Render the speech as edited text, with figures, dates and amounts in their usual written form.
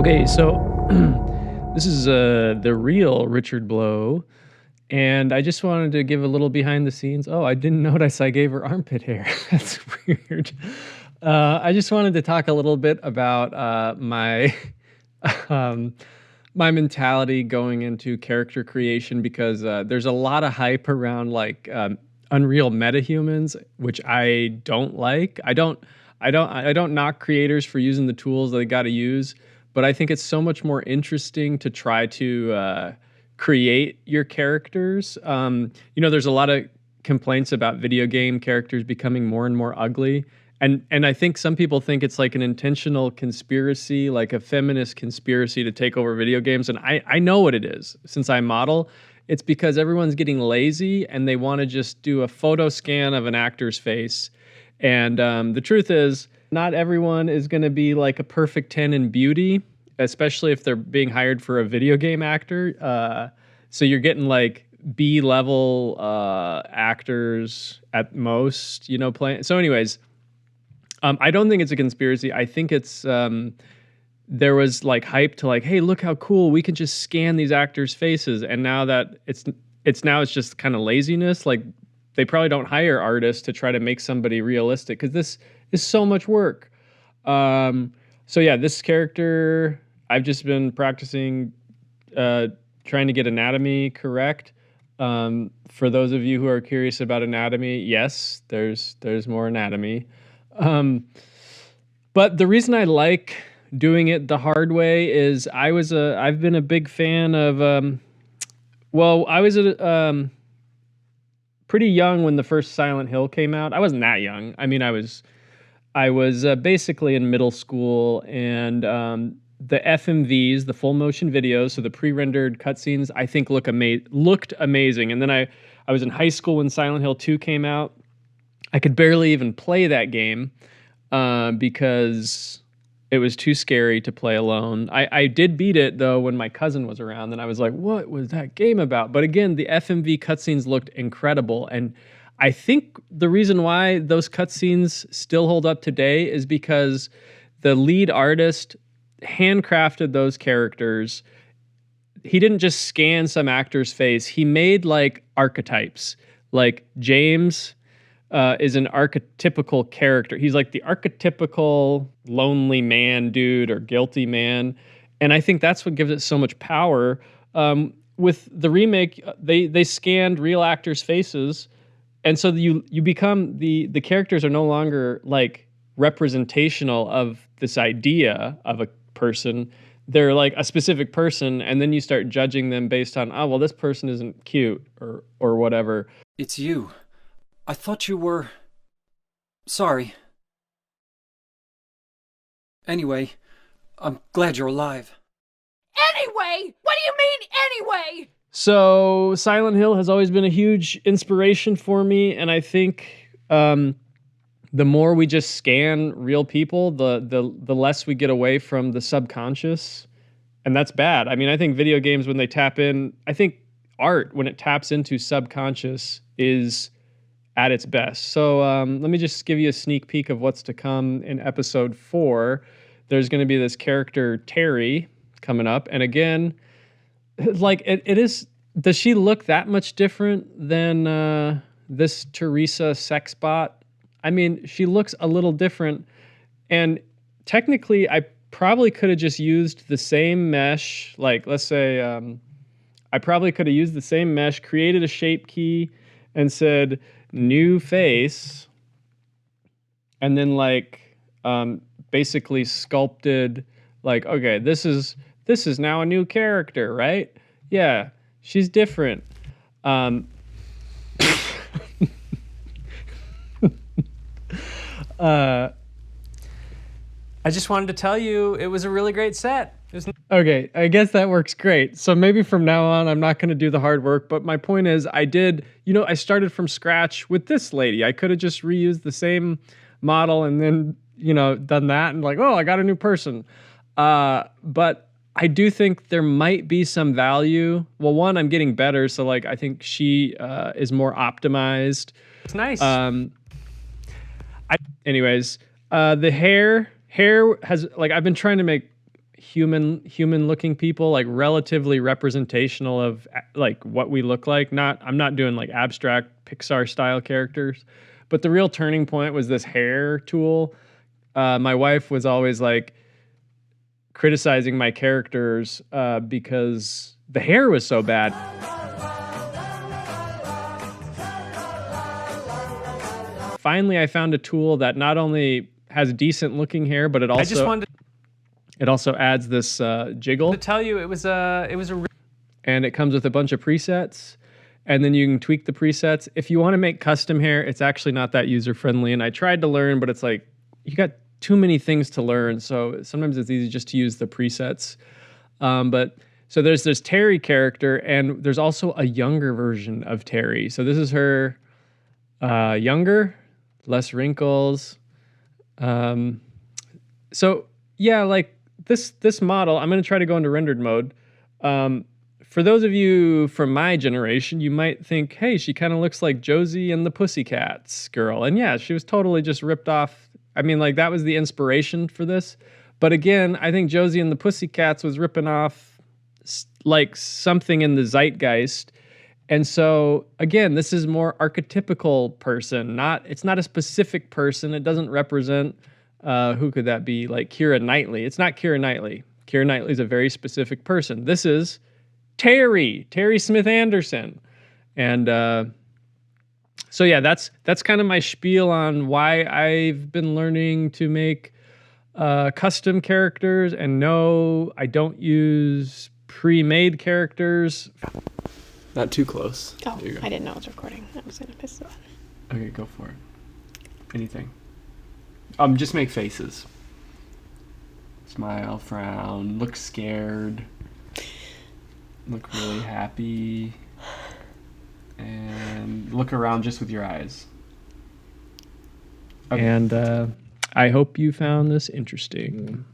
Okay, so this is the real Richard Blow, and I just wanted to give a little behind the scenes. Oh, I didn't notice I gave her armpit hair. That's weird. I just wanted to talk a little bit about my um, my mentality going into character creation because there's a lot of hype around like Unreal metahumans, which I don't like. I don't knock creators for using the tools they got to use, but I think it's so much more interesting to try to create your characters. There's a lot of complaints about video game characters becoming more and more ugly. And I think some people think it's like an intentional conspiracy, like a feminist conspiracy to take over video games. And I know what it is. Since I model, it's because everyone's getting lazy and they want to just do a photo scan of an actor's face. And the truth is, not everyone is going to be like a perfect 10 in beauty, especially if they're being hired for a video game actor. So you're getting like B-level actors at most, playing. So anyways, I don't think it's a conspiracy. I think it's there was like hype to like, hey, look how cool, we can just scan these actors' faces. And now that it's just kind of laziness. Like they probably don't hire artists to try to make somebody realistic because this is so much work. So yeah, this character, I've just been practicing trying to get anatomy correct. For those of you who are curious about anatomy, yes, there's more anatomy. But the reason I like doing it the hard way is I've been a big fan of, I was pretty young when the first Silent Hill came out. I wasn't that young. I mean, I was basically in middle school, and the FMVs, the full motion videos, so the pre-rendered cutscenes, I think looked amazing. And then I was in high school when Silent Hill 2 came out. I could barely even play that game because it was too scary to play alone. I did beat it, though, when my cousin was around, and I was like, what was that game about? But again, the FMV cutscenes looked incredible, and I think the reason why those cutscenes still hold up today is because the lead artist handcrafted those characters. He didn't just scan some actor's face. He made like archetypes. Like James is an archetypical character. He's like the archetypical lonely man dude or guilty man. And I think that's what gives it so much power. With the remake, they scanned real actors' faces. And so you become the characters are no longer like representational of this idea of a person. They're like a specific person, and then you start judging them based on, oh, well, this person isn't cute or whatever. It's you. I thought you were... Sorry. Anyway, I'm glad you're alive. Anyway? What do you mean, anyway? So Silent Hill has always been a huge inspiration for me, and I think the more we just scan real people, the less we get away from the subconscious, and that's bad. I mean, I think video games, when they tap in, I think art, when it taps into subconscious, is at its best. So let me just give you a sneak peek of what's to come in episode 4. There's going to be this character, Terry, coming up, and again, like it is. Does she look that much different than this Teresa sex bot? I mean, she looks a little different, and technically, I probably could have just used the same mesh. Like, let's say, I probably could have used the same mesh, created a shape key, and said new face, and then like basically sculpted like, okay, this is now a new character, right? Yeah, she's different. I just wanted to tell you it was a really great set. Okay, I guess that works great. So maybe from now on, I'm not going to do the hard work. But my point is, I started from scratch with this lady. I could have just reused the same model and then, done that and like, oh, I got a new person. But I do think there might be some value. Well, one, I'm getting better. So like, I think she is more optimized. It's nice. Anyways, the hair has like, I've been trying to make human looking people, like relatively representational of like what we look like. I'm not doing like abstract Pixar style characters, but the real turning point was this hair tool. My wife was always like criticizing my characters because the hair was so bad. Finally, I found a tool that not only has decent looking hair, but it also I just wanted it also adds this jiggle. to tell you it was a And it comes with a bunch of presets, and then you can tweak the presets. If you want to make custom hair, it's actually not that user friendly. And I tried to learn, but it's like you got too many things to learn. So sometimes it's easy just to use the presets. But so there's this Terry character, and there's also a younger version of Terry. So this is her younger, less wrinkles. So yeah, like this model, I'm going to try to go into rendered mode. For those of you from my generation, you might think, hey, she kind of looks like Josie and the Pussycats girl. And yeah, she was totally just ripped off. I mean, like that was the inspiration for this. But again, I think Josie and the Pussycats was ripping off like something in the zeitgeist. And so again, this is more archetypical person. It's not a specific person. It doesn't represent who could that be? Like Keira Knightley. It's not Keira Knightley. Keira Knightley is a very specific person. This is Terry Smith Anderson. And so yeah, that's kind of my spiel on why I've been learning to make custom characters. And no, I don't use pre-made characters. Not too close. Oh, I didn't know it was recording. I was gonna piss it on. Okay, go for it. Anything. Just make faces. Smile, frown, look scared, look really happy, and look around just with your eyes. Okay. And I hope you found this interesting.